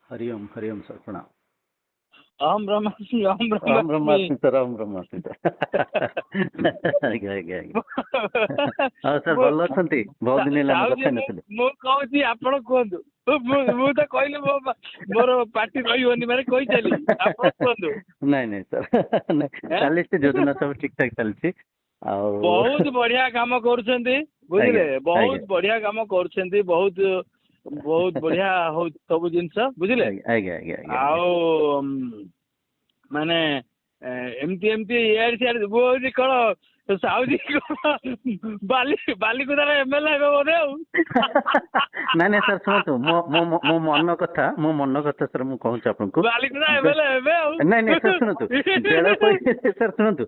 हरि ओम sir प्रणाम। अहम ब्रह्मास्मि अहम ओम ब्रह्मास्मि ब्रह्मास्मि सर, ओम ब्रह्मास्मि सर। आज्ञा आज्ञा आज्ञा। हाँ सर भल अच्छी, बहुत दिन है कथा नथिले। ମୁଁ କହୁଛି ଆପଣ କୁହନ୍ତୁ। ମୁଁ ତ କହିଲି ମୋର ପାଟି ରହିବନି ମାନେ କହି ଚାଲିବି, ଆପଣ କୁହନ୍ତୁ। ନାଇଁ ନାଇଁ सर ଚାଲିଛି ଯୋଜନା ସବୁ ଠିକ ଠାକ ଚାଲିଛି। ଆଉ ବହୁତ ବଢିଆ କାମ କରୁଛନ୍ତି ବୁଝିଲେ, ବହୁତ ବଢିଆ କାମ କରୁଛନ୍ତି, ବହୁତ ବହୁତ ବଢିଆ ହଉଛି ସବୁ ଜିନିଷ ବୁଝିଲେ। ଆଜ୍ଞା ଆଜ୍ଞା ଆଜ୍ଞା। ଆଉ ମାନେ ଏମିତି ଏମିତି ଇଆଡେ ସିଆଡେ ହଉଛି କଣ ସାଉଦି ବାଲିକୁଦାର ଏମଏଲଏ ହେବେ ବୋଧେ ଆଉ। ନାଇଁ ନାଇଁ ସାର୍ ଶୁଣନ୍ତୁ, ମୋ ମନ କଥା ସାର୍ ମୁଁ କହୁଛି ଆପଣଙ୍କୁ। ବାଲିକୁଦା ଏମଏଲଏ ହେବେ ଆଉ। ନାଇଁ ନାଇଁ ସାର୍ ଶୁଣନ୍ତୁ, ବେଳ ପଇଲେ ସାର୍ ଶୁଣନ୍ତୁ,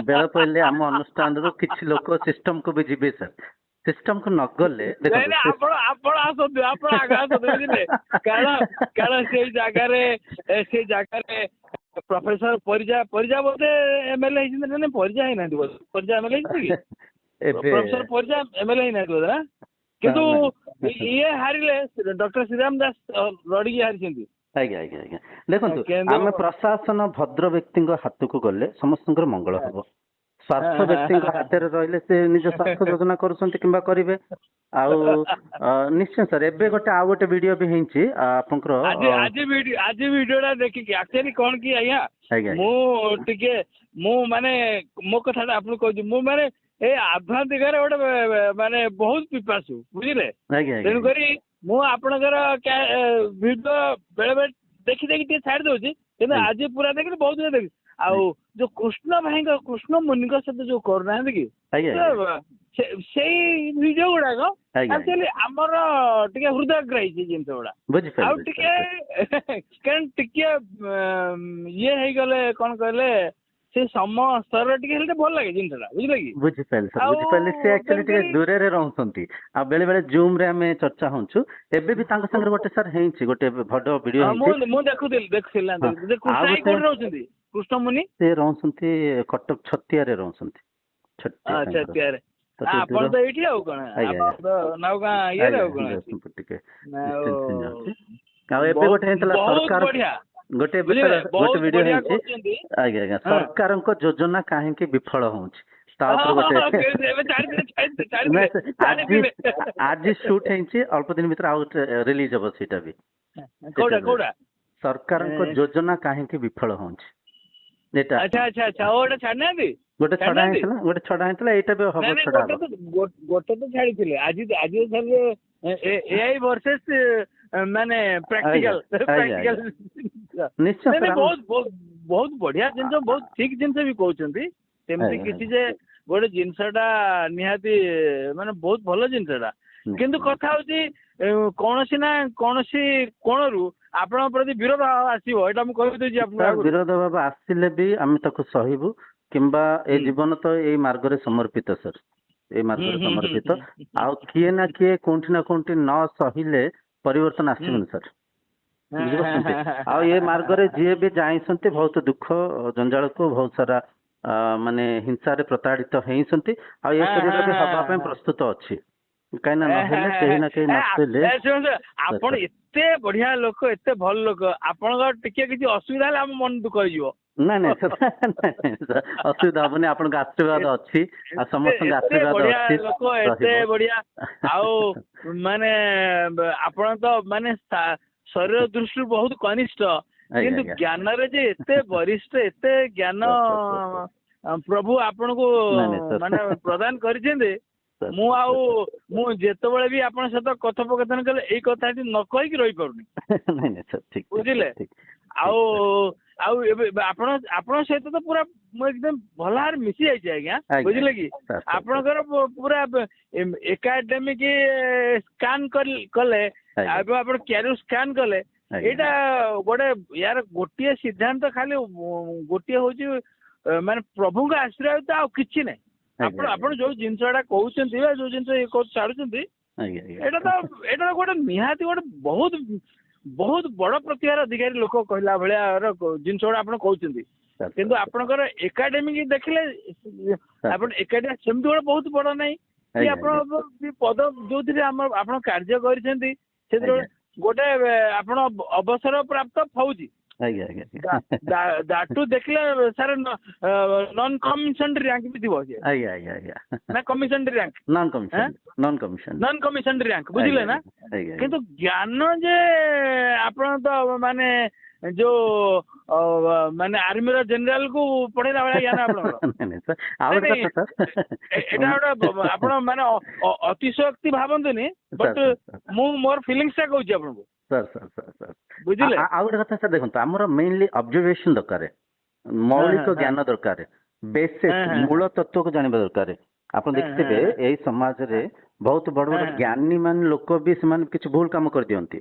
ବେଳ ପଇଲେ ଆମ ଅନୁଷ୍ଠାନରୁ କିଛି ଲୋକ ସିଷ୍ଟମକୁ ବି ଯିବେ ସାର୍। ସିଷ୍ଟମକୁ ନ ଗଲେ ଆପଣ ଆସନ୍ତୁ, ଆପଣ ଆଗ ଆସନ୍ତୁ ବୁଝିଲେ। କାରଣ ସେଇ ଜାଗାରେ ପ୍ରଫେସର ପରିଜା ବୋଧେ ଏମଏଲଏ ହେଇଛନ୍ତି ନା ପରିଜା ହେଇନାହାନ୍ତି ବୋଧେ। ପରିଜା ଏମଏଲଏ ହେଇଛନ୍ତି କି? ପ୍ରଫେସର ପରିଜା ଏମଏଲଏ ହେଇନାହାନ୍ତି ବୋଧେ ନା? କିନ୍ତୁ ଇଏ ହାରିଲେ, ଡକ୍ଟର ଶ୍ରୀରାମ ଦାସ ଲଢିକି ହାରିଛନ୍ତି। ଆଜ୍ଞା ଆଜ୍ଞା ଆଜ୍ଞା। ଦେଖନ୍ତୁ ଆମେ ପ୍ରଶାସନ ଭଦ୍ର ବ୍ୟକ୍ତିଙ୍କ ହାତକୁ ଗଲେ ସମସ୍ତଙ୍କର ମଙ୍ଗଳ ହବ। ସ୍ୱାର୍ଥ ବ୍ୟକ୍ତିଙ୍କ ହାତରେ ରହିଲେ ସେ ନିଜ ସ୍ୱାର୍ଥ ଯୋଜନା କରୁଛନ୍ତି କିମ୍ବା କରିବେ। ଆଉ ନିଶ୍ଚୟ ସାର୍, ଏବେ ଆଉ ଗୋଟେ ଭିଡିଓ ବି ହେଇଛି ଆପଣଙ୍କର। ଆଜି ଭିଡିଓଟା ଦେଖିକି ଆକ୍ଚୁଆଲି କଣ କି ଆଜ୍ଞା, ମୁଁ ମାନେ ମୋ କଥାଟା ଆପଣଙ୍କୁ କହୁଛି, ମୁଁ ମାନେ ଏଇ ଆଡଭାନ୍ସ ଦିଗରେ ଗୋଟେ ମାନେ ବହୁତ ପିପାସୁ ବୁଝିଲେ। ତେଣୁକରି ମୁଁ ଆପଣଙ୍କର ଭିଡିଓ ବେଳେ ବେଳେ ଦେଖି ଟିକେ ଛାଡି ଦଉଛି, କିନ୍ତୁ ଆଜି ପୁରା ଦେଖିଲି, ବହୁତ ଦେଖିଲି। ଆଉ ଯୋଉ କୃଷ୍ଣ ମୁନିଙ୍କ ସହିତ ଯୋଉ କରୁନାହାନ୍ତି କି ସେଇ ଭିଡିଓ ଗୁଡାକ ଆକ୍ଚୁଆଲି ଆମର ଟିକେ ହୃଦୟଗ୍ରାହୀ ସେ ଜିନିଷ ଗୁଡା। ଆଉ ଟିକେ ଟିକେ ଇଏ ହେଇଗଲେ କଣ କହିଲେ, ସେ ସ୍ତରରେ ଟିକେ ହେଲେ ଭଲ ଲାଗେ ଜିନିଷଟା ବୁଝିଲେ କି। ବୁଝିପାରିଲେ ସାର୍, ବୁଝିପାରିଲେ। ସେ ଆକ୍ଚୁଆଲି ଟିକେ ଦୂରରେ ରହୁଛନ୍ତି, ଆଉ ବେଳେ ବେଳେ ଜୁମ ରେ ଆମେ ଚର୍ଚ୍ଚା ହଉଛୁ। ଏବେ ବି ତାଙ୍କ ସାଙ୍ଗରେ ଗୋଟେ ସାର୍ ହେଇଛି, ଗୋଟେ ଭଲ ଭିଡିଓ ହେଇଛି। ମୁଁ ଦେଖୁଥିଲି। କୋଉଠି ରହୁଛନ୍ତି କୃଷ୍ଣ ମୁନି? ସେ ରହୁଛନ୍ତି କଟକ ଛତିଆରେ ରହୁଛନ୍ତି। ଛତିଆରେ। ଆପଣ ତ ଏଇଠି ଆଉ କଣ, ନଉଗାଁ ଇଏରେ ଆଉ କଣ ଟିକେ। ଆଉ ଏବେ ଗୋଟେ ହେଇଥିଲା ସରକାର, ଗୋଟେ ଭିଡିଓ ହେଇଛି। ଆଜ୍ଞା ଆଜ୍ଞା। ସରକାରଙ୍କ ଯୋଜନା କାହିଁକି ବିଫଳ ହଉଛି ତା ଉପରେ ଗୋଟେ ଆଜି ସୁଟ୍ ହେଇଛି, ଅଳ୍ପ ଦିନ ଭିତରେ ଆଉ ଗୋଟେ ରିଲିଜ ହବ ସେଇଟା ବି। କୋଉଟା ସରକାରଙ୍କ ଯୋଜନା କାହିଁକି ବିଫଳ ହଉଛି ଏଇଟା। ଗୋଟେ ଛଡା ହେଇଥିଲା, ଏଇଟା ବି ହବ ଛଡା ହବ। ଗୋଟେ ତ ଛାଡିଥିଲେ, ଆଜି ଏଆଇ ଭର୍ସେସ ମାନେ ପ୍ରାକ୍ଟିକାଲ। ନିଶ୍ଚୟ ବହୁତ ବଢିଆ ଜିନିଷ, ବହୁତ ଠିକ ଜିନିଷ ବି କହୁଛନ୍ତି। ସେମିତି କିଛି ଯେ ଗୋଟେ ଜିନିଷଟା ନିହାତି ମାନେ ବହୁତ ଭଲ ଜିନିଷଟା, କିନ୍ତୁ କଥା ହଉଛି କୌଣସି ନା କୌଣସି କୋଣରୁ ଆପଣଙ୍କ ପ୍ରତି ବିରୋଧ ଆସିବ, ଏଇଟା ମୁଁ କହିଦେଉଛି ଆପଣଙ୍କୁ। ବିରୋଧ ଭାବ ଆସିଲେ ବି ଆମେ ତାକୁ ସହିବୁ, କିମ୍ବା ଏ ଜୀବନ ତ ଏଇ ମାର୍ଗରେ ସମର୍ପିତ ସାର୍, ଏଇ ମାର୍ଗରେ ସମର୍ପିତ। ଆଉ କିଏ ନା କିଏ କୋଉଠି ନା କୋଉଠି ନ ସହିଲେ ପରିବର୍ତ୍ତନ ଆସିବନି ସାର୍, ବୁଝିପାରୁଛନ୍ତି। ଆଉ ଏ ମାର୍ଗରେ ଯିଏ ବି ଯାଇଛନ୍ତି ବହୁତ ଦୁଃଖ ଜଞ୍ଜାଳକୁ, ବହୁତ ସାରା ମାନେ ହିଂସାରେ ପ୍ରତାଡ଼ିତ ହେଇଛନ୍ତି, ଆଉ ଏ ପରିବାର ବି ହବା ପାଇଁ ପ୍ରସ୍ତୁତ ଅଛି। କାହିଁକି ନା ନହେଲେ କେହି ନା କେହି ନଥିଲେ। ଆପଣ ଏତେ ବଢିଆ ଲୋକ, ଏତେ ଭଲ ଲୋକ, ଆପଣଙ୍କର ଟିକେ କିଛି ଅସୁବିଧା ହେଲେ ଆମ ମନ ଦୁଃଖ ହେଇଯିବ। ନାଇଁ ନାଇଁ ଅସୁବିଧା ହବନି, ଆପଣଙ୍କ ଆଶୀର୍ବାଦ ଅଛି, ଆଉ ସମସ୍ତଙ୍କ ଆଶୀର୍ବାଦ ଅଛି। ଲୋକ ଏତେ ବଢିଆ, ଆଉ ମାନେ ଆପଣ ତ ମାନେ ଶରୀର ଦୃଷ୍ଟିରୁ ବହୁତ କନିଷ୍ଠ, କିନ୍ତୁ ଜ୍ଞାନରେ ଯେ ଏତେ ବରିଷ୍ଠ, ଏତେ ଜ୍ଞାନ ପ୍ରଭୁ ଆପଣଙ୍କୁ ମାନେ ପ୍ରଦାନ କରିଛନ୍ତି। ମୁଁ ଯେତେବେଳେ ବି ଆପଣଙ୍କ ସହିତ କଥୋପକଥନ କଲେ ଏଇ କଥାଟି ନ କହିକି ରହିପାରୁନି, ବୁଝିଲେ। ଆଉ ଏବେ ଆପଣଙ୍କ ସହିତ ତ ପୁରା ମୁଁ ଏକଦମ ଭଲ ଭାବରେ ମିଶି ଯାଇଛି ଆଜ୍ଞା, ବୁଝିଲେ କି। ଆପଣଙ୍କର ପୁରା ଏକାଡେମିକ ସ୍କାନ କଲେ, ଆପଣ କ୍ୟାରିୟର ସ୍କାନ କଲେ, ଏଇଟା ଗୋଟେ ୟାର ଗୋଟିଏ ସିଦ୍ଧାନ୍ତ, ଖାଲି ଗୋଟିଏ ହଉଛି ମାନେ ପ୍ରଭୁଙ୍କ ଆଶୀର୍ବାଦ, ଆଉ କିଛି ନାହିଁ। ଆପଣ ଯୋଉ ଜିନିଷଟା କହୁଛନ୍ତି, ଯୋଉ ଜିନିଷ ଛାଡୁଛନ୍ତି, ଏଇଟା ଗୋଟେ ନିହାତି ଗୋଟେ ବହୁତ ବଡ ପ୍ରତିଭାର ଅଧିକାରୀ ଲୋକ କହିଲା ଭଳିଆ ଜିନିଷ ଗୁଡା ଆପଣ କହୁଛନ୍ତି। କିନ୍ତୁ ଆପଣଙ୍କର ଏକାଡେମିକ ଦେଖିଲେ, ଆପଣ ଏକାଡେମି ସେମିତି ଗୋଟେ ବହୁତ ବଡ ନାହିଁ କି ଆପଣ ପଦ ଯୋଉଥିରେ ଆପଣ କାର୍ଯ୍ୟ କରିଛନ୍ତି, ସେଥିରେ ଗୋଟେ ଆପଣ ଅବସର ପ୍ରାପ୍ତ ଫୌଜି ଆଜ୍ଞା ଆଜ୍ଞା ଦାଟୁ ଦେଖିଲେ ସାର୍ ନନ୍ କମିଶନ ରାଙ୍କ ବି ଥିବ ସିଏ। ଆଜ୍ଞା ଆଜ୍ଞା ଆଜ୍ଞା ନା commission rank non commission rank ବୁଝିଲେ ନା। ଆଜ୍ଞା କିନ୍ତୁ ଜ୍ଞାନ ଯେ ଆପଣ ତ ମାନେ ଯୋଉ ମାନେ ଆର୍ମିର ଜେନେରାଲ କୁ ପଢେଇଲା ଭଳିଆ ଜ୍ଞାନ ଆପଣଙ୍କର। ଆଉ ଗୋଟେ କଥା ଏଇଟା ଗୋଟେ ଆପଣ ମାନେ ଅତିଶକ୍ତି ଭାବନ୍ତୁନି, ବଟ୍ ମୁଁ ମୋର ଫିଲିଙ୍ଗସ୍ ଟା କହୁଛି ଆପଣଙ୍କୁ। ବୁଝିଲେ। ଆଉ ଗୋଟେ କଥା ସାର୍ ଦେଖନ୍ତୁ, ଆମର ମେନଲି ଅବଜରଭେସନ ଦରକାର, ମୌଳିକ ଜ୍ଞାନ ଦରକାର, ବେସିକ୍ ମୂଳ ତତ୍ଵକୁ ଜାଣିବା ଦରକାର। ଆପଣ ଦେଖିଥିବେ ଏଇ ସମାଜରେ ବହୁତ ବଡ ବଡ ଜ୍ଞାନୀ ମାନେ ଲୋକ ବି ସେମାନେ କିଛି ଭୁଲ କାମ କରିଦିଅନ୍ତି।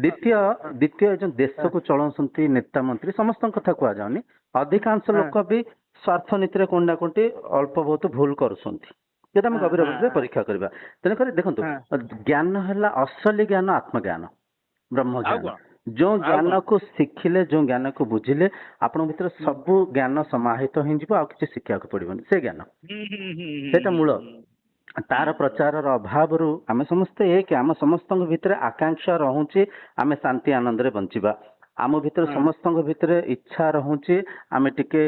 ଦ୍ୱିତୀୟ ଯୋଉ ଦେଶକୁ ଚଳାଉଛନ୍ତି ନେତା ମନ୍ତ୍ରୀ ସମସ୍ତଙ୍କ କଥା କୁହାଯାଉନି, ଅଧିକାଂଶ ଲୋକ ବି ସ୍ୱାର୍ଥ ନୀତିରେ କୋଉଠି ନା କୋଉଠି ଅଳ୍ପ ବହୁତ ଭୁଲ କରୁଛନ୍ତି, ଯେଟା ଆମେ ଗଭୀର ଭାବରେ ପରୀକ୍ଷା କରିବା। ତେଣୁକରି ଦେଖନ୍ତୁ, ଜ୍ଞାନ ହେଲା ଅସଲି ଜ୍ଞାନ, ଆତ୍ମଜ୍ଞାନ, ବ୍ରହ୍ମ ଜ୍ଞାନ। ଯୋଉ ଜ୍ଞାନକୁ ଶିଖିଲେ, ଯୋଉ ଜ୍ଞାନକୁ ବୁଝିଲେ ଆପଣଙ୍କ ଭିତରେ ସବୁ ଜ୍ଞାନ ସମାହିତ ହେଇଯିବ, ଆଉ କିଛି ଶିଖିବାକୁ ପଡିବନି। ସେ ଜ୍ଞାନ ସେଇଟା ମୂଳ। ତାର ପ୍ରଚାରର ଅଭାବରୁ ଆମେ ସମସ୍ତେ ଆମ ସମସ୍ତଙ୍କ ଭିତରେ ଆକାଂକ୍ଷା ରହୁଛି ଆମେ ଶାନ୍ତି ଆନନ୍ଦରେ ବଞ୍ଚିବା। ଆମ ଭିତରେ ସମସ୍ତଙ୍କ ଭିତରେ ଇଚ୍ଛା ରହୁଛି ଆମେ ଟିକେ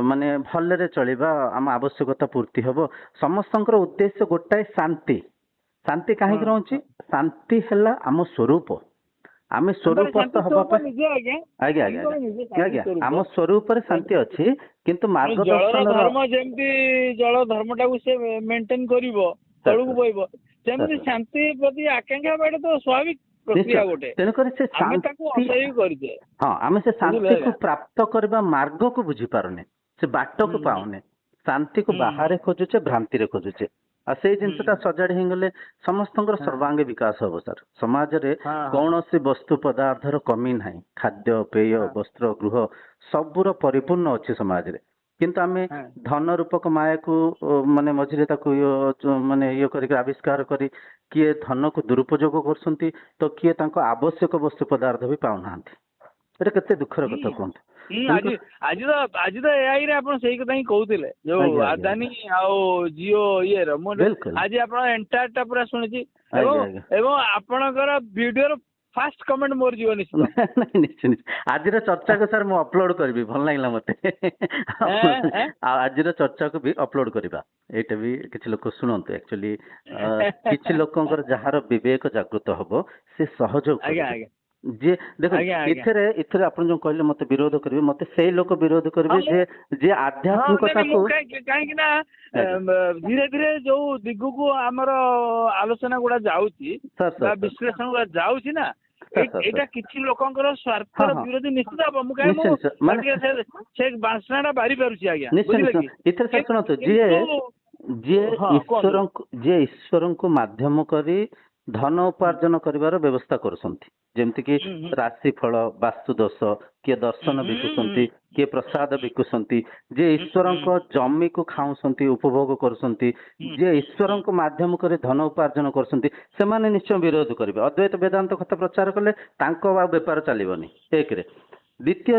ମାନେ ଭଲରେ ଚଳିବା, ଆମ ଆବଶ୍ୟକତା ପୂର୍ତ୍ତି ହବ। ସମସ୍ତଙ୍କର ଉଦ୍ଦେଶ୍ୟ ଗୋଟାଏ, ଶାନ୍ତି। ଶାନ୍ତି କାହିଁକି ରହୁଛି? ଶାନ୍ତି ହେଲା ଆମ ସ୍ୱରୂପ। ଆମେ ସ୍ୱରୂପସ୍ଥ ହବା ପାଇଁ ଆଜ୍ଞା ଆଜ୍ଞା ଆଜ୍ଞା ଆମ ସ୍ୱରୂପରେ ଶାନ୍ତି ଅଛି, କିନ୍ତୁ ମାର୍ଗଦର୍ଶନର ଯେମିତି ଜଳ ଧର୍ମଟାକୁ ସେ ମେଣ୍ଟେନ କରିବ, ତଳକୁ ବହିବ, ସେମିତି ଶାନ୍ତି ପ୍ରତି ଆକାଂକ୍ଷା ବାଟେ ତ ସ୍ୱାଭାବିକ ପ୍ରକ୍ରିୟା ଗୋଟେ। ତେଣୁକରି ସେ ଆମେ ସେ ଶାନ୍ତିକୁ ପ୍ରାପ୍ତ କରିବା ମାର୍ଗକୁ ବୁଝିପାରୁନେ, ସେ ବାଟକୁ ପାଉନେ, ଶାନ୍ତିକୁ ବାହାରେ ଖୋଜୁଛେ, ଭ୍ରାନ୍ତିରେ ଖୋଜୁଛେ। ଆଉ ସେଇ ଜିନିଷଟା ସଜାଡି ହେଇଗଲେ ସମସ୍ତଙ୍କର ସର୍ବାଙ୍ଗୀ ବିକାଶ ହବ ସାର୍। ସମାଜରେ କୌଣସି ବସ୍ତୁ ପଦାର୍ଥର କମି ନାହିଁ, ଖାଦ୍ୟ ପେୟ ବସ୍ତ୍ର ଗୃହ ସବୁର ପରିପୂର୍ଣ୍ଣ ଅଛି ସମାଜରେ। କିନ୍ତୁ ଆମେ ଧନ ରୂପକ ମାୟାକୁ ମାନେ ମଝିରେ ତାକୁ ମାନେ ଇଏ କରିକି ଆବିଷ୍କାର କରି କିଏ ଧନକୁ ଦୁରୁପଯୋଗ କରୁଛନ୍ତି, ତ କିଏ ତାଙ୍କ ଆବଶ୍ୟକ ବସ୍ତୁ ପଦାର୍ଥ ବି ପାଉନାହାନ୍ତି। ଏଇଟା କେତେ ଦୁଃଖର କଥା କୁହନ୍ତୁ। ଆଜି ତ ଏଆଇ ରେ ଆପଣ ସେଇ କଥା ହିଁ କହୁଥିଲେ, ଯୋଉ ଆଦାନୀ ଆଉ ଜିଓ ଇଏର। ମୁଁ ଆଜି ଆପଣ ଏଣ୍ଟାୟାର ଟା ପୁରା ଶୁଣିଛି, ଏବଂ ଆପଣଙ୍କର ଭିଡିଓର ଫାଷ୍ଟ କମେଣ୍ଟ ମୋର ଯିବ ନିଶ୍ଚିତ। ନିଶ୍ଚୟ ଆଜିର ଚର୍ଚ୍ଚାକୁ ସାର୍ ମୁଁ ଅପଲୋଡ କରିବି, ଭଲ ଲାଗିଲା ମତେ। ଆଉ ଆଜିର ଚର୍ଚ୍ଚାକୁ ବି ଅପଲୋଡ କରିବା, ଏଇଟା ବି କିଛି ଲୋକ ଶୁଣନ୍ତୁ। ଆକ୍ଚୁଆଲି କିଛି ଲୋକଙ୍କର ଯାହାର ବିବେକ ଜାଗୃତ ହବ ସେ ସହଯୋଗ ଯିଏ ଦେଖନ୍ତୁ, ଏଥିରେ ଆପଣ ଯୋଉ କହିଲେ ମତେ ବିରୋଧ କରିବେ, ମତେ ସେଇ ଲୋକ ବିରୋଧ କରିବେ ଯେ ଆଧ୍ୟାତ୍ମିକତାକୁ, କାହିଁକି ନା ଧୀରେ ଧୀରେ ଯୋଉ ଦିଗକୁ ଆମର ଆଲୋଚନା ଗୁଡା ଯାଉଛି ବା ବିଶ୍ଳେଷଣ ଗୁଡା ଯାଉଛି ନା, ଏଇଟା କିଛି ଲୋକଙ୍କର ସ୍ୱାର୍ଥର ବିରୋଧୀ ନିଶ୍ଚିତ ହବ। ମୁଁ କାହିଁକି ସେ ବାସ୍ନା ଟା ବାରି ପାରୁଛି ଆଜ୍ଞା। ଏଥିରେ ସାର୍ ଶୁଣନ୍ତୁ, ଯିଏ ଈଶ୍ୱରଙ୍କୁ ମାଧ୍ୟମ କରି ଧନ ଉପାର୍ଜନ କରିବାର ବ୍ୟବସ୍ଥା କରୁଛନ୍ତି, ଯେମିତିକି ରାଶିଫଳ, ବାସ୍ତୁଦୋଷ, କିଏ ଦର୍ଶନ ବିକୁଛନ୍ତି, କିଏ ପ୍ରସାଦ ବିକୁଛନ୍ତି, ଯିଏ ଈଶ୍ୱରଙ୍କ ଜମିକୁ ଖାଉଛନ୍ତି, ଉପଭୋଗ କରୁଛନ୍ତି, ଯିଏ ଈଶ୍ୱରଙ୍କୁ ମାଧ୍ୟମ କରି ଧନ ଉପାର୍ଜନ କରୁଛନ୍ତି, ସେମାନେ ନିଶ୍ଚୟ ବିରୋଧ କରିବେ। ଅଦ୍ୱୈତ ବେଦାନ୍ତ କଥା ପ୍ରଚାର କଲେ ତାଙ୍କ ଆଉ ବେପାର ଚାଲିବନି, ଏକରେ। ଦ୍ୱିତୀୟ,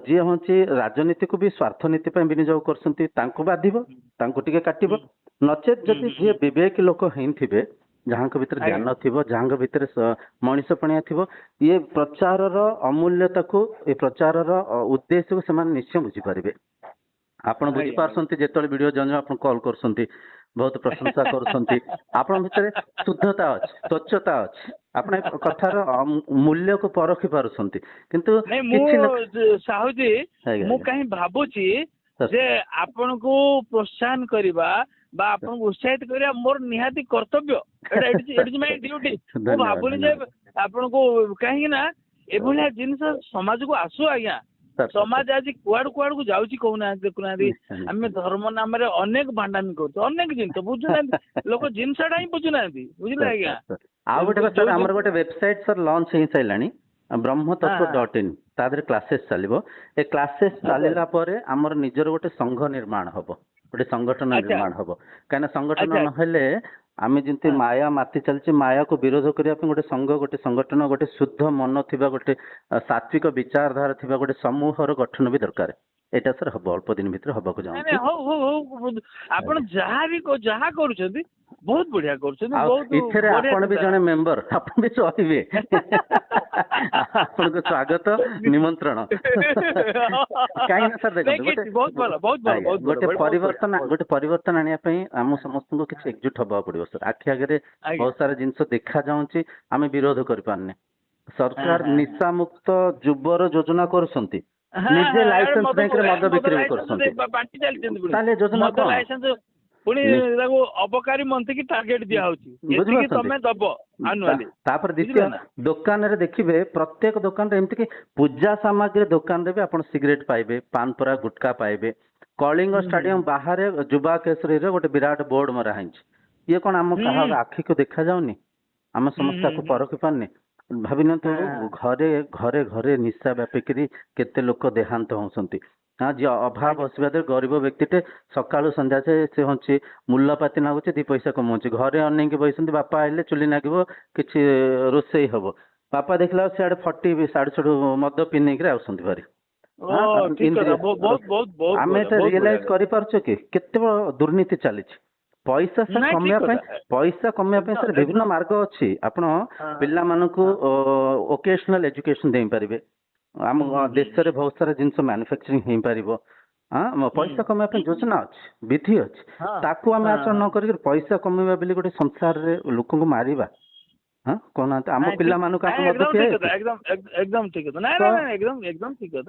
ଯିଏ ହଉଛି ରାଜନୀତିକୁ ବି ସ୍ୱାର୍ଥ ନୀତି ପାଇଁ ବିନିଯୋଗ କରୁଛନ୍ତି, ତାଙ୍କୁ ବାଧିବ, ତାଙ୍କୁ ଟିକେ କାଟିବ। ନଚେତ୍ ଯଦି ଯିଏ ବିବେକୀ ଲୋକ ହେଇଥିବେ, ଯାହାଙ୍କ ଭିତରେ ଜ୍ଞାନ ଥିବ, ଯାହାଙ୍କ ଭିତରେ ମଣିଷ ପଣିଆ ଥିବ, ଇଏ ପ୍ରଚାରର ଅମୂଲ୍ୟତାକୁ, ଏ ପ୍ରଚାରର ଉଦ୍ଦେଶ୍ୟକୁ ସେମାନେ ନିଶ୍ଚୟ ବୁଝିପାରିବେ। ଆପଣ ବୁଝିପାରୁଛନ୍ତି, ଯେତେବେଳେ ଭିଡିଓ ଜଣେ ଆପଣ କଲ୍ କରୁଛନ୍ତି, ବହୁତ ପ୍ରଶଂସା କରୁଛନ୍ତି, ଆପଣଙ୍କ ଭିତରେ ଶୁଦ୍ଧତା ଅଛି, ସ୍ୱଚ୍ଛତା ଅଛି, ଆପଣ ଏ କଥାର ମୂଲ୍ୟକୁ ପରଖି ପାରୁଛନ୍ତି। କିନ୍ତୁ ସାହୁଜୀ, ମୁଁ କାହିଁ ଭାବୁଛି ଯେ ଆପଣଙ୍କୁ ପ୍ରୋତ୍ସାହନ କରିବା ବା ଆପଣଙ୍କୁ ଉତ୍ସାହିତ କରିବା ମୋର ନିହାତି କର୍ତ୍ତବ୍ୟ। ମୁଁ ଭାବୁନି ଯେ ଆପଣଙ୍କୁ, କାହିଁକି ନା ଏଭଳିଆ ଜିନିଷ ସମାଜକୁ ଆସୁ ଆଜ୍ଞା। ସମାଜ ଆଜି କୁଆଡକୁ ଯାଉଛି କହୁନାହାନ୍ତି, ଦେଖୁନାହାନ୍ତି। ଆମେ ଧର୍ମ ନାମରେ ଅନେକ ଭାଣ୍ଡାମି କରୁଛୁ, ଅନେକ ଜିନିଷ ବୁଝୁନାହାନ୍ତି ଲୋକ, ଜିନିଷଟା ହିଁ ବୁଝୁନାହାନ୍ତି। ବୁଝିଲେ ଆଜ୍ଞା। ଆଉ ଗୋଟେ କଥା, ଆମର ଗୋଟେ ୱେବସାଇଟ୍ ସାର୍ ଲଞ୍ଚ ହେଇସାରିଲାଣି, brahmatattva.in। ତା ଦେହରେ କ୍ଲାସେସ୍ ଚାଲିବ। ଏ କ୍ଲାସେସ୍ ଚାଲିଲା ପରେ ଆମର ନିଜର ଗୋଟେ ସଂଘ ନିର୍ମାଣ ହବ, ଗୋଟେ ସଂଗଠନ ନିର୍ମାଣ ହବ। କାହିଁକିନା ସଂଗଠନ ନହେଲେ ଆମେ ଯେମିତି ମାୟା ମାତି ଚାଲିଛି, ମାୟାକୁ ବିରୋଧ କରିବା ପାଇଁ ଗୋଟେ ସଂଘ, ଗୋଟେ ସଂଗଠନ, ଗୋଟେ ଶୁଦ୍ଧ ମନ ଥିବା, ଗୋଟେ ସାତ୍ବିକ ବିଚାରଧାରା ଥିବା ଗୋଟେ ସମୂହର ଗଠନ ବି ଦରକାର। ଏଇଟା ସାର୍ ହବ, ଅଳ୍ପ ଦିନ ଭିତରେ ହବାକୁ ନାଇଁ ଯାଉଛି। ନାଇଁ, ହଉ ହଉ ହଉ, ଆପଣ ଯାହା ବି ଯାହା କରୁଛନ୍ତି ବହୁତ ବଢିଆ କରୁଛନ୍ତି, ଆଉ ବହୁତ ଏଥିରେ ବଢିଆ ଆପଣ ବି ଚିନ୍ତା। ଜଣେ ମେମ୍ବର, ଆପଣ ବି ରହିବେ। ଆପଣଙ୍କୁ ସ୍ୱାଗତ, ନିମନ୍ତ୍ରଣ। କାହିଁକି ନା ସାର୍ ଦେଖନ୍ତୁ, ନାଇଁ, ବହୁତ ଭଲ, ବହୁତ ଭଲ, ଆଜ୍ଞା, ବହୁତ ଭଲ, ଗୋଟେ ବହୁତ ବଢିଆ, ଗୋଟେ ପରିବର୍ତ୍ତନ ଆଣିବା ପାଇଁ ଆମ ସମସ୍ତଙ୍କୁ କିଛି ଏକଜୁଟ ହବାକୁ ପଡିବ ସାର୍। ଆଖି ଆଗରେ ଆଜ୍ଞା। ବହୁତ ସାରା ଜିନିଷ ଦେଖା ଯାଉଛି, ଆମେ ବିରୋଧ କରିପାରୁନେ। ସରକାର ନିଶା ମୁକ୍ତ ଯୁବର ଯୋଜନା କରୁଛନ୍ତି, ନିଜେ ଲାଇସେନ୍ସ ବ୍ୟାଙ୍କରେ ମଦ ବିକ୍ରି ବି କରୁଛନ୍ତି, ବାଣ୍ଟି ଚାଲିଛନ୍ତି ପୁଣି ତାହେଲେ ଯୋଜନା ମଦ କଣ? ଲାଇସେନ୍ସ, ପୁଣି ତାକୁ ଅବକାରୀ ମନ୍ତ୍ରୀକି ଟାର୍ଗେଟ ଦିଆ ହଉଛି, ଏତିକି ବୁଝିପାରୁଛନ୍ତି? ତମେ ଦବ ଆନୁଆଲି। ତାପରେ ଦ୍ୱିତୀୟ, ବୁଝିଲେ ନା? ଦୋକାନରେ ଦେଖିବେ, ପ୍ରତ୍ୟେକ ଦୋକାନରେ ଏମିତି କି ପୂଜା ସାମଗ୍ରୀ ଦୋକାନରେ ବି ଆପଣ ସିଗାରେଟ ପାଇବେ, ପାନପରା ଗୁଟକା ପାଇବେ। କଳିଙ୍ଗ ଷ୍ଟାଡିୟମ ବାହାରେ ଯୁବା କେଶରୀର ଗୋଟେ ବିରାଟ ବୋର୍ଡ ମରା ହେଇଛି। ଇଏ କଣ ଆମ କାହା ଆଖିକୁ ଦେଖା ଯାଉନି? ଆମେ ସମସ୍ତେ ତାକୁ ପରଖି ପାରୁନି। ଭାବି ନିଅନ୍ତୁ, ଘରେ ଘରେ ଘରେ ନିଶା ବ୍ୟାପିକିରି କେତେ ଲୋକ ଦେହାନ୍ତ ହଉଛନ୍ତି। ହଁ, ଯିଏ ଅଭାବ ଅସୁବିଧାରେ ଗରିବ ବ୍ୟକ୍ତିଟେ ସକାଳୁ ସନ୍ଧ୍ୟା ସେ ହଉଛି ମୂଲ୍ୟପାତି ନାଗୁଛି, ଦି ପଇସା କମାଉଛି, ଘରେ ଅନେଇକି ବସିଛନ୍ତି, ବାପା ଆଇଲେ ଚୁଲି ନାଗିବ, କିଛି ରୋଷେଇ ହବ, ବାପା ଦେଖିଲା ସିଆଡେ ଫଟି ସାଡୁ ସାଡୁ ମଦ ପିନେଇକିରି ଆସୁଛନ୍ତି ଘରେ। ଆମେ ଏଟା ରିଏଲାଇଜ କରିପାରୁଛୁ କି କେତେ ବଡ ଦୁର୍ନୀତି ଚାଲିଛି? ପଇସା ସାର୍ କମେଇବା ପାଇଁ, ସାର୍ ବିଭିନ୍ନ ମାର୍ଗ ଅଛି। ଆପଣ ପିଲାମାନଙ୍କୁ ଭୋକେଶନାଲ ଏଜୁକେସନ ଦେଇପାରିବେ। ଆମ ଦେଶରେ ବହୁତ ସାରା ଜିନିଷ ମ୍ୟାନୁଫ୍ୟାକ୍ଚରିଂ ହେଇପାରିବ। ପଇସା କମେଇବା ପାଇଁ ଯୋଜନା ଅଛି, ବିଧି ଅଛି। ତାକୁ ଆମେ ଆଚରଣ ନ କରିକି ପଇସା କମେଇବା ବୋଲି ଗୋଟେ ସଂସାରରେ ଲୋକଙ୍କୁ ମାରିବା, କହୁନାହାନ୍ତି? ଆମ ପିଲାମାନଙ୍କୁ ଆମେ ମଦ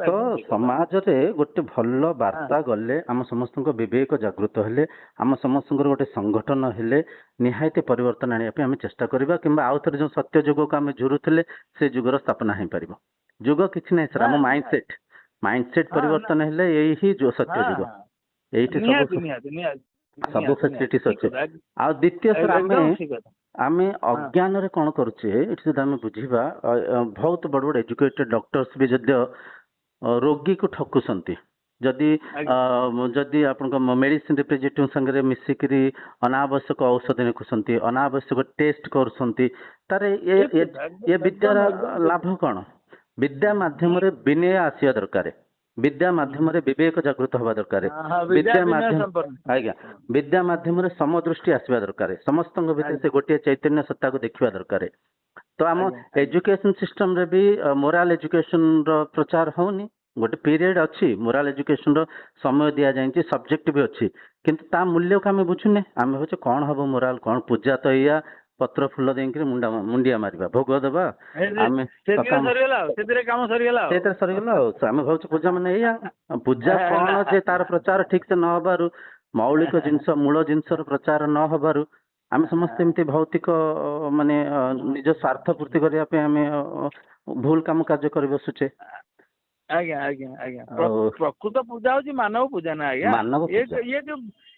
ତ ସମାଜରେ ଗୋଟେ ଭଲ ବାର୍ତ୍ତା ଗଲେ, ଆମ ସମସ୍ତଙ୍କ ବିବେକ ଜାଗୃତ ହେଲେ, ଆମ ସମସ୍ତଙ୍କର ଗୋଟେ ସଂଗଠନ ହେଲେ ନିହାତି ପରିବର୍ତ୍ତନ ଆଣିବା ପାଇଁ ଆମେ ଚେଷ୍ଟା କରିବା, କିମ୍ବା ଆଉ ଥରେ ଯୋଉ ସତ୍ୟ ଯୁଗକୁ ଆମେ ଝୁରୁଥିଲେ ସେ ଯୁଗର ସ୍ଥାପନା ହେଇପାରିବ। ଯୁଗ କିଛି ନାହିଁ ସାର୍, ଆମ ମାଇଣ୍ଡସେଟ ପରିବର୍ତ୍ତନ ହେଲେ ଏଇ ହିଁ ଯୋଉ ସତ୍ୟ ଯୁଗ। ଏଇଠି ସବୁ ଫେସିଲିଟିସ୍ ଅଛି। ଆଉ ଦ୍ୱିତୀୟ ସାର୍, ଆମେ ଅଜ୍ଞାନରେ କଣ କରୁଛେ, ଏଠି ଯଦି ଆମେ ବୁଝିବା, ବହୁତ ବଡ ବଡ ଏଜୁକେଟେଡ ଡକ୍ଟର୍ସ ବି ଯଦିଓ ରୋଗୀକୁ ଠକୁଛନ୍ତି, ଯଦି ଆପଣଙ୍କ ମେଡିସିନ ରିପ୍ରେଜେଣ୍ଟେଟିଭ ସାଙ୍ଗରେ ମିଶିକିରି ଅନାବଶ୍ୟକ ଔଷଧ ଲେଖୁଛନ୍ତି, ଅନାବଶ୍ୟକ ଟେଷ୍ଟ କରୁଛନ୍ତି, ତାର ଏ ବିଦ୍ୟାର ଲାଭ କଣ? ବିଦ୍ୟା ମାଧ୍ୟମରେ ବିନୟ ଆସିବା ଦରକାର, ବିଦ୍ୟା ମାଧ୍ୟମରେ ବିବେକ ଜାଗୃତ ହବା ଦରକାର, ବିଦ୍ୟା ମାଧ୍ୟମରେ ସମଦୃଷ୍ଟି ଆସିବା ଦରକାର, ସମସ୍ତଙ୍କ ଭିତରେ ସେ ଗୋଟିଏ ଚୈତନ୍ୟ ସତ୍ତାକୁ ଦେଖିବା ଦରକାର। ତ ଆମ ଏଜୁକେସନ ସିଷ୍ଟମରେ ବି ମୋରାଲ ଏଜୁକେସନ ର ପ୍ରଚାର ହଉନି। ଗୋଟେ ପିରିୟଡ ଅଛି, ମୋରାଲ ଏଜୁକେସନ ର ସମୟ ଦିଆଯାଇଛି, ସବଜେକ୍ଟ ବି ଅଛି, କିନ୍ତୁ ତା ମୂଲ୍ୟକୁ ଆମେ ବୁଝୁନେ। ଆମେ ଭାବୁଛୁ କଣ ହବ ମୋରାଲ, କଣ ପୂଜା ତ ଏଇଆ, ପତ୍ର ଫୁଲ ଦେଇକି ମୁଣ୍ଡିଆ ମାରିବା, ଭୋଗ ଦେବା, ଆମେ ସେଥିରେ ସରିଗଲା ଆଉ। ଆମେ ଭାବୁଛୁ ପୂଜା ମାନେ ଏଇଆ। ପୂଜା କଣ ଯେ ତାର ପ୍ରଚାର ଠିକ ସେ ନ ହବାରୁ, ମୌଳିକ ଜିନିଷ, ମୂଳ ଜିନିଷର ପ୍ରଚାର ନ ହବାରୁ ଆମେ ସମସ୍ତେ ଏମିତି ଭୌତିକ ମାନେ ନିଜ ସ୍ୱାର୍ଥ ପୂର୍ତ୍ତି କରିବା ପାଇଁ ଆମେ ଭୁଲ କାମ କାର୍ଯ୍ୟ କରି ବସୁଛେ। ପ୍ରକୃତ ପୂଜା ହଉଛି ମାନବ ପୂଜା ନା ଆଜ୍ଞା।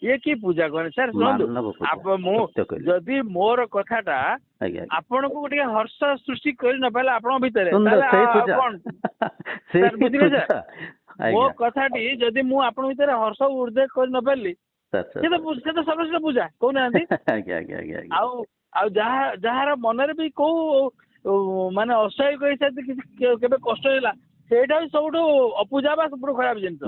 ଇଏ କି ପୂଜା କରେ ସାର୍? ଶୁଣନ୍ତୁ, ମୁଁ ଯଦି ମୋର କଥାଟା ଆପଣଙ୍କୁ ଟିକେ ହର୍ଷ ସୃଷ୍ଟି କରି ନ ପାରିଲା ଆପଣଙ୍କ ଭିତରେ, ବୁଝିଲେ ସାର୍? ମୋ କଥାଟି ଯଦି ମୁଁ ଆପଣଙ୍କ ଭିତରେ ହର୍ଷ ଉଦ୍ରେକ କରି ନ ପାରିଲି, ସେ ତ ସର୍ବଶ୍ରେଷ୍ଠ ପୂଜା, କହୁନାହାନ୍ତି? ଆଉ ଯାହାର ମନରେ ବି କୋଉ ମାନେ ଅସ୍ୱାଭାବିକ ହିସାବରେ କେବେ କଷ୍ଟ ହେଲା, ସେଇଟା ବି ସବୁଠୁ ଅପୂଜା ବା ସବୁଠୁ ଖରାପ ଜିନିଷ।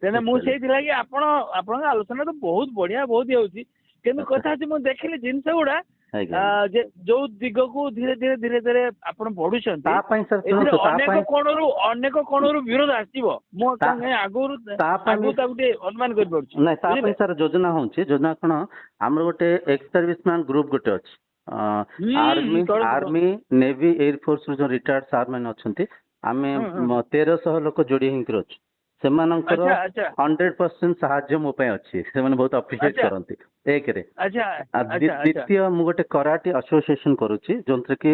ତେଣୁ ମୁଁ ସେଇଥିଲାଗି ଆପଣଙ୍କ ଆଲୋଚନା ତ ବହୁତ ବଢିଆ, ବହୁତ ହେଉଛି, କିନ୍ତୁ କଥା ହଉଛି ମୁଁ ଦେଖିଲି ଜିନିଷ ଗୁଡା ଯୋଉ ଦିଗକୁ ଧୀରେ ଧୀରେ ଆପଣ ବଢୁଛନ୍ତି, ଅନେକ କୋଣରୁ ବିରୋଧ ଆସିବ। ମୁଁ ଆଗରୁ ତାକୁ ଟିକେ ଅନୁମାନ କରିପାରୁଛି। ନାଇଁ, ତା ପାଇଁ ସାର୍ ଯୋଜନା ହଉଛି। ଯୋଜନା କଣ? ଆମର ଗୋଟେ ଏକ୍ସ ସର୍ଭିସମ୍ୟାନ ଗ୍ରୁପ ଗୋଟେ ଅଛି, ଆର୍ମି, ନେଭି, ଏୟାରଫୋର୍ସ ରୁ ଯୋଉ ରିଟାୟାର୍ଡ ସାର୍ ମାନେ ଅଛନ୍ତି, ଆମେ 1300 ଲୋକ ଯୋଡି ହେଇକି ଅଛୁ। ସେମାନଙ୍କର 100% ସାହାଯ୍ୟ ମୋ ପାଇଁ ଅଛି, ସେମାନେ ବହୁତ ଆପ୍ରିସିଏଟ କରନ୍ତି। ଏକରେ ଦ୍ୱିତୀୟ, ମୁଁ ଗୋଟେ କରାଟେ ଆସୋସିଏସନ କରୁଛି, ଯୋଉଥିରେ କି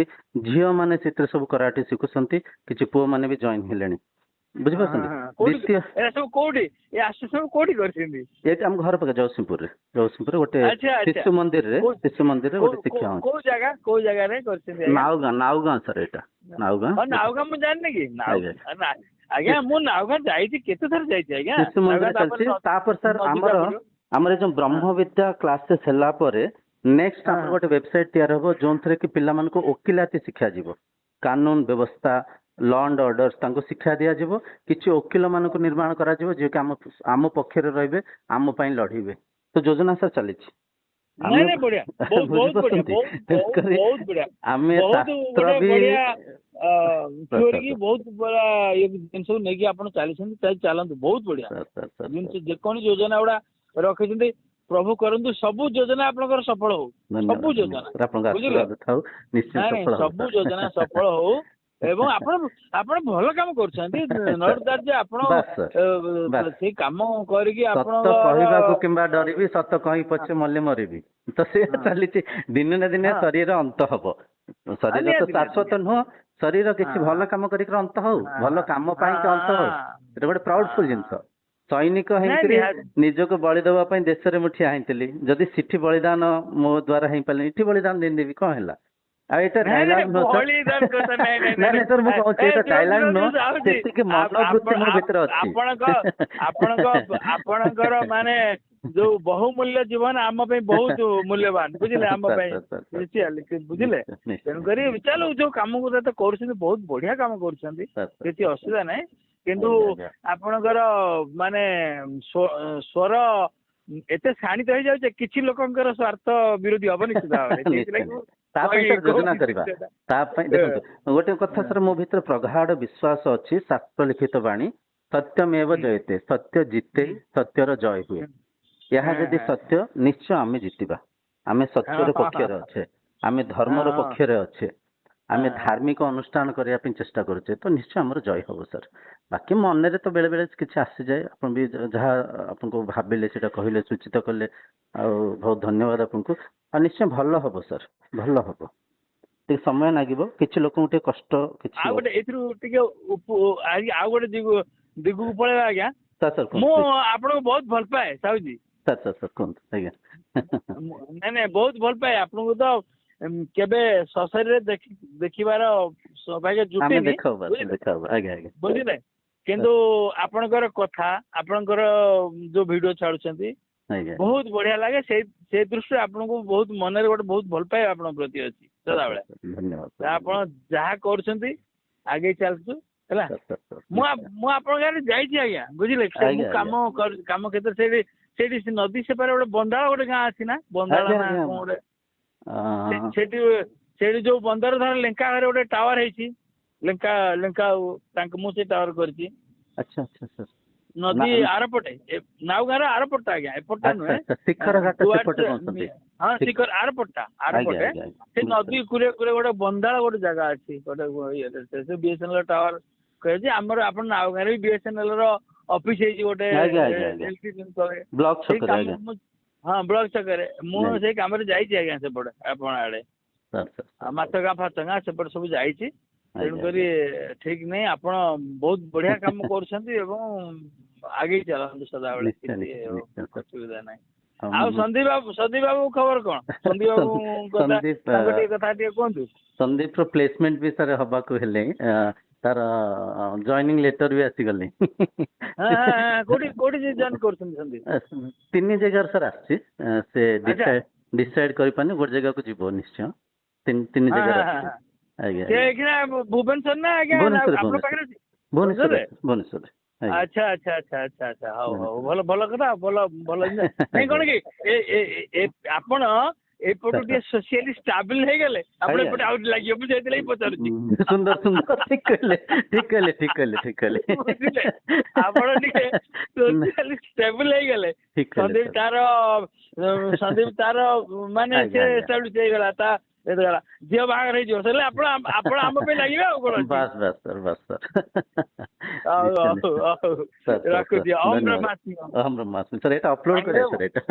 ଝିଅ ମାନେ ସେଥିରେ ସବୁ କରାଟେ ଶିଖୁଛନ୍ତି, କିଛି ପୁଅ ମାନେ ବି ଜଏନ ହେଲେଣି, ବୁଝିପାରୁଛନ୍ତି? ଏଇଟା ଆମ ଘର ପାଖେ ଜଗତସିଂହପୁରରେ ଗୋଟେ ଶିଶୁ ମନ୍ଦିରରେ ଗୋଟେ ଶିକ୍ଷା ହଉଛି। କୋଉ ଜାଗାରେ କରିଛନ୍ତି? ନାଉଗାଁ ସାର୍, ଏଇଟା ନାଉଗାଁ। ମୁଁ ଜାଣିନି କି? ଆଜ୍ଞା, ମୁଁ ନାଉଗାଁ ଯାଇଛି, କେତେ ଥର ଯାଇଛି ଆଜ୍ଞା। ଶିଶୁ ମନ୍ଦିର ଚାଲିଛି। ତାପରେ ସାର୍ ଆମର ଯୋଉ ବ୍ରହ୍ମବିଦ୍ୟା କ୍ଲାସେସ୍ ହେଲା ପରେ ନେକ୍ସଟ ଆମର ଗୋଟେ ୱେବସାଇଟ ତିଆରି ହବ, ଯୋଉଥିରେ କି ପିଲାମାନଙ୍କୁ ଓକିଲାତି ଶିଖାଯିବ, କାନୁନ ବ୍ୟବସ୍ଥା, ଲ ଆଣ୍ଡ ଅର୍ଡର ତାଙ୍କୁ ଶିକ୍ଷା ଦିଆଯିବ, କିଛି ଓକିଲ ମାନଙ୍କୁ ନିର୍ମାଣ କରାଯିବ ଯିଏକି ଆମ ପକ୍ଷରେ ରହିବେ, ଆମ ପାଇଁ ଲଢିବେ। ତ ଯୋଜନା ସାର୍ ଚାଲିଛି। ନାଇଁ ନାଇଁ ବଢିଆ, ବହୁତ ବହୁତ ବଢିଆ, ବହୁତ ବଢିଆ, ଆମେ ବହୁତ ଶାସ୍ତ୍ର ଗୋଟେ ବି ବଢିଆ ଥ୍ରୋରେ ବହୁତ ବଢିଆ ଇଏ ଜିନିଷକୁ ନେଇକି ଆପଣ ଚାଲନ୍ତୁ, ବହୁତ ବଢିଆ ଜିନିଷ। ଯେକୌଣସି ଯୋଜନା ଗୁଡା ରଖିଛନ୍ତି ପ୍ରଭୁ କରନ୍ତୁ, ସବୁ ଯୋଜନା ଆପଣଙ୍କର ସଫଳ ହଉ, ସବୁ ଯୋଜନା, ବୁଝିଲେ? ନାଇଁ ନାଇଁ, ସବୁ ଯୋଜନା ସଫଳ ହଉ। ଏବଂ ଆପଣ ଭଲ କାମ କରୁଛନ୍ତି, ନଟ୍ ଦ୍ୟାଟ୍ ଯେ ଆପଣ ସେଇ କାମ କରିକି ଆପଣ କହିବାକୁ କିମ୍ବା ଡରିବି, ସତ କହି ପଛେ ମଲେ ମରିବି। ତ ସେ ଚାଲିଛି, ଦିନେ ନା ଦିନେ ଶରୀର ଅନ୍ତ ହବ। ଶରୀର ତ ଶାଶ୍ୱତ ନୁହଁ, ଶରୀର କିଛି ଭଲ କାମ କରିକି ଅନ୍ତ ହଉ, ଭଲ କାମ ପାଇଁ ଅନ୍ତ ହଉ। ସେଟା ଗୋଟେ ପ୍ରାଉଡଫୁଲ ଜିନିଷ। ସୈନିକ ହେଇକରି ନିଜକୁ ବଳି ଦେବା ପାଇଁ ଦେଶରେ ମୁଁ ଠିଆ ହେଇଥିଲି, ଯଦି ସେଠି ବଳିଦାନ ମୋ ଦ୍ଵାରା ହେଇପାରିଲି, ଏଠି ବଳିଦାନ ଦେଇଦେବି, କଣ ହେଲା? ଆଉ ଏଇଟା ଡାଇଲଗ ନୁହଁ ସାର୍, ନାଇଁ ସାର୍ ମୁଁ କହୁଛି ଏଇଟା ଡାଇଲଗ ନୁହଁ, ସେତିକି ମନୋବୃତ୍ତି ମୋ ଭିତରେ ଅଛି। ଆପଣଙ୍କର ମାନେ ଯୋଉ ବହୁମୂଲ୍ୟ ଜୀବନ ଆମ ପାଇଁ ବହୁତ ମୂଲ୍ୟବାନ, ବୁଝିଲେ? ଆମ ପାଇଁ ବୁଝିଲେ? ତେଣୁକରି ଚାଲୁ, ଯୋଉ କାମକୁ କରୁଛନ୍ତି ବହୁତ ବଢିଆ କାମ କରୁଛନ୍ତି, କିଛି ଅସୁବିଧା ନାହିଁ। କିନ୍ତୁ ଆପଣଙ୍କର ମାନେ ସ୍ୱର ଏତେ ଶାଣିତ ହେଇଯାଉଛି, କିଛି ଲୋକଙ୍କର ସ୍ୱାର୍ଥ ବିରୋଧୀ ହବ ନିଶ୍ଚିତ ଭାବରେ। ତା ପାଇଁ ଯୋଜନା କରିବା। ତା ପାଇଁ ଦେଖନ୍ତୁ, ଗୋଟେ କଥା ସାର୍, ମୋ ଭିତରେ ପ୍ରଗାଢ ବିଶ୍ୱାସ ଅଛି, ଶାସ୍ତ୍ର ଲିଖିତ ବାଣୀ, ସତ୍ୟମେବ ଜୟତେ, ସତ୍ୟ ଜିତେ, ସତ୍ୟର ଜୟ ହୁଏ। ଏହା ଯଦି ସତ୍ୟ, ନିଶ୍ଚୟ ଆମେ ଜିତିବା। ଆମେ ସତ୍ୟର ପକ୍ଷରେ ଅଛେ, ଆମେ ଧର୍ମର ପକ୍ଷରେ ଅଛେ, ଆମେ ଧାର୍ମିକ ଅନୁଷ୍ଠାନ କରିବା ପାଇଁ ଚେଷ୍ଟା କରୁଛେ, ତ ନିଶ୍ଚୟ ଆମର ଜୟ ହବ ସାର୍। ବାକି ମନରେ ତ ବେଳେ ବେଳେ କିଛି ଆସିଯାଏ, ଆପଣ ବି ଯାହା ଆପଣଙ୍କୁ ଭାବିଲେ ସେଟା କହିଲେ, ସୂଚିତ କଲେ, ଆଉ ବହୁତ ଧନ୍ୟବାଦ ଆପଣଙ୍କୁ। ଆଉ ନିଶ୍ଚୟ ଭଲ ହବ ସାର୍, ଭଲ ହବ। ଟିକେ ସମୟ ଲାଗିବ, କିଛି ଲୋକଙ୍କୁ ଟିକେ କଷ୍ଟ, କିଛି ଆଉ ଗୋଟେ ଏଥିରୁ ଟିକେ ଆଉ ଗୋଟେ ଦିଗକୁ ପଳେଇବା ଆଜ୍ଞା। ମୁଁ ଆପଣଙ୍କୁ ବହୁତ ଭଲ ପାଏ ସାହୁଜୀ। ସାର୍ କୁହନ୍ତୁ ଆଜ୍ଞା। ନାଇଁ ବହୁତ ଭଲ ପାଏ ଆପଣଙ୍କୁ। ତ କେବେ ସଶରୀରେ ଦେଖିବାର ସୌଭାଗ୍ୟ ଜୁଟିନି, ବୁଝିଲେ? କିନ୍ତୁ ଆପଣଙ୍କର କଥା, ଆପଣଙ୍କର ଯୋଉ ଭିଡିଓ ଛାଡୁଛନ୍ତି, ବହୁତ ବଢିଆ ଲାଗେ। ସେଇ ଦୃଷ୍ଟିରୁ ଆପଣଙ୍କୁ ବହୁତ ମନରେ ଗୋଟେ ବହୁତ ଭଲ ପାଇବା ଆପଣଙ୍କ ପ୍ରତି ଅଛି ସଦାବେଳେ। ଆପଣ ଯାହା କରୁଛନ୍ତି ଆଗେଇ ଚାଲୁଛୁ ହେଲା। ମୁଁ ଆପଣଙ୍କ ଗାଁରେ ଯାଇଛି ଆଜ୍ଞା, ବୁଝିଲେ? ମୁଁ କାମ କ୍ଷେତ୍ରରେ ସେଇଠି ନଦୀ ସେପାରେ ଗୋଟେ ବନ୍ଦାଳ ଗୋଟେ ଗାଁ ଅଛି ନା, ବନ୍ଦାଳ ନା କଣ ଗୋଟେ, ସେଇଠି ଯୋଉ ବନ୍ଦର ଧର ଲେଙ୍କା ଘରେ ଗୋଟେ ଟାୱାର ହେଇଛି, ଲେଙ୍କା ମୁଁ ସେ ଟାୱାର କରିଛି। ନଦୀ ଆରପଟେ, ନାଉ ଗାଁର ଆରପଟଟା ଆଜ୍ଞା, ଏପଟଟା ନୁହେଁ। ହଁ, ଶିଖର ଆରପଟଟା, ଆରପଟେ ସେ ନଦୀ କୁରେ ଗୋଟେ ବନ୍ଦାଳ ଗୋଟେ ଜାଗା ଅଛି, ଗୋଟେ ସେ BSNL ଟାୱାର କହିଛି। ଆମର ଆପଣ ନାଉ ଗାଁରେ ବି BSNL ର ଅଫିସ ହେଇଛି ଗୋଟେ, ହଁ ବ୍ଲକ ଛକରେ। ମୁଁ ସେଇ କାମରେ ଯାଇଛି ଆଜ୍ଞା ସେପଟେ, ଆପଣ ଆଡେ ମାଛ ଗାଁ ଫାଚ ଗାଁ ସେପଟେ ସବୁ ଯାଇଛି। ତେଣୁକରି ଠିକ ନାହିଁ, ଆପଣ ବହୁତ ବଢିଆ କାମ କରୁଛନ୍ତି ଏବଂ ଆଗେଇ ଚାଲନ୍ତୁ ସଦାବେଳେ, କିଛି ଅସୁବିଧା ନାହିଁ। ଆଉ ସନ୍ଦୀପ ବାବୁ ଖବର କଣ? ସନ୍ଦୀପ ବାବୁ କଥା ଟିକେ କୁହନ୍ତୁ। ସନ୍ଦୀପର ପ୍ଲେସମେଣ୍ଟ ବି ସାର୍ ହବାକୁ ହେଲେ, ତାର ଜଏନିଂ ଲେଟର ବି ଆସିଗଲେ। କୋଉଠି ଜଏନ୍ କରୁଛନ୍ତି ସନ୍ଦୀପ? 3 ଜାଗାରେ ସାର୍ ଆସିଛି, ସେ ଡିସାଇଡ କରିପାରୁନି, ଗୋଟେ ଜାଗାକୁ ଯିବ ନିଶ୍ଚୟ। 3 ଜାଗାରେ ଆସିଛି ଆଜ୍ଞା। ଭୁବନେଶ୍ୱର ନା ଆଜ୍ଞା ଆପଣଙ୍କ ପାଖରେ? ଭୁବନେଶ୍ୱର। ଆଚ୍ଛା, ହଉ ଭଲ କଥା, ଭଲ ନାଇଁ କଣ କି ଆପଣ ଏପଟୁ ଟିକେ ସୋସିଆଲି ଷ୍ଟାବିଲ ହେଇଗଲେ ଆପଣ ଏପଟେ ଆଉଟ ଲାଗିବ, ମୁଁ ସେଇଥିଲାଗି ପଚାରୁଛି। ସୁନ୍ଦର ଠିକ କହିଲେ। ଆପଣ ଟିକେ ସୋସିଆଲି ଷ୍ଟାବିଲ ହେଇଗଲେ, ସନ୍ଦୀପ ତାର ମାନେ ସେ ଷ୍ଟାବିଲ ହେଇଗଲା, ତା ଝିଅ ବାହାଘର ହେଇଯିବ, ହେଲେ ଆପଣ ଆମ ପାଇଁ ଲାଗିବେ ଆଉ କଣ। ବାସ୍ ରଖୁଛି। ଓମ୍ ବ୍ରହ୍ମାସ୍ମି। ସାର୍ ଏଇଟା ଅପଲୋଡ କରିବା ସାର୍, ଏଇଟା